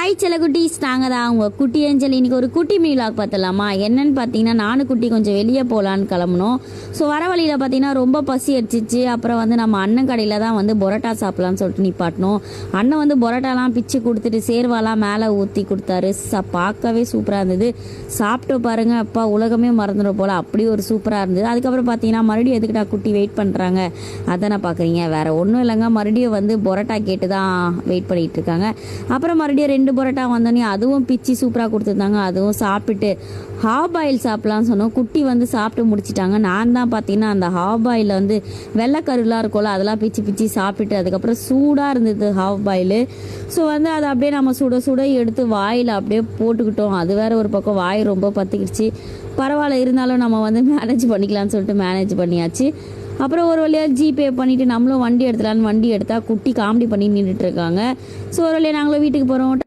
Hi செல்லக்குட்டீஸ், நாங்கள் தான் உங்கள் குட்டி ஏஞ்சல். இன்றைக்கி ஒரு குட்டி மீலாக் பார்த்தலாமா? என்னன்னு பார்த்தீங்கன்னா, நானும் குட்டி கொஞ்சம் வெளியே போகலான்னு கிளம்புனோம். ஸோ வர வழியில் பார்த்தீங்கன்னா ரொம்ப பசி அடிச்சிச்சு. அப்புறம் நம்ம அண்ணன் கடையில் தான் பொரோட்டா சாப்பிட்லான்னு சொல்லிட்டு நிப்பாட்டினோம். அண்ணன் பரோட்டாலாம் பிச்சு கொடுத்துட்டு சேர்வாலாம் மேலே ஊற்றி கொடுத்தாரு. பார்க்கவே சூப்பராக இருந்தது. சாப்பிட்டு பாருங்கள், அப்பா உலகமே மறந்துடும் போல் அப்படி ஒரு சூப்பராக இருந்தது. அதுக்கப்புறம் பார்த்தீங்கன்னா மறுபடியும் எதுக்கிட்டா குட்டி வெயிட் பண்ணுறாங்க அதானே பார்க்குறீங்க, வேறு ஒன்றும் இல்லைங்க. மறுபடியும் பரோட்டா கேட்டு தான் வெயிட் பண்ணிகிட்டு இருக்காங்க. அப்புறம் மறுபடியும் 2 பரோட்டா வந்தோடனே அதுவும் பிச்சு சூப்பராக கொடுத்துருந்தாங்க. அதுவும் சாப்பிட்டுட்டு ஹாஃப் பாயில் சாப்பிட்லான்னு சொன்னோம். குட்டி சாப்பிட்டு முடிச்சிட்டாங்க. நான் தான் பார்த்தீங்கன்னா அந்த ஹாஃப் பாயில் வெள்ளைக்கருலாம் இருக்கும்ல, அதெல்லாம் பிச்சு பிச்சு சாப்பிட்டுட்டு அதுக்கப்புறம் சூடாக இருந்தது ஹாஃப் பாயில். ஸோ அதை அப்படியே நம்ம சுட சுட எடுத்து வாயில் அப்படியே போட்டுக்கிட்டோம். அது வேறு ஒரு பக்கம் வாய் ரொம்ப பற்றிக்கிடுச்சு. பரவாயில்ல, இருந்தாலும் நம்ம மேனேஜ் பண்ணிக்கலாம்னு சொல்லிட்டு மேனேஜ் பண்ணியாச்சு. அப்புறம் ஒரு வழியாக ஜிபே பண்ணிவிட்டு நம்மளும் வண்டி எடுத்துலான்னு வண்டி எடுத்தால் குட்டி காமெடி பண்ணி நின்றுட்டு இருக்காங்க. ஸோ ஒரு வழியாக நாங்களும் வீட்டுக்கு போகிறோம்.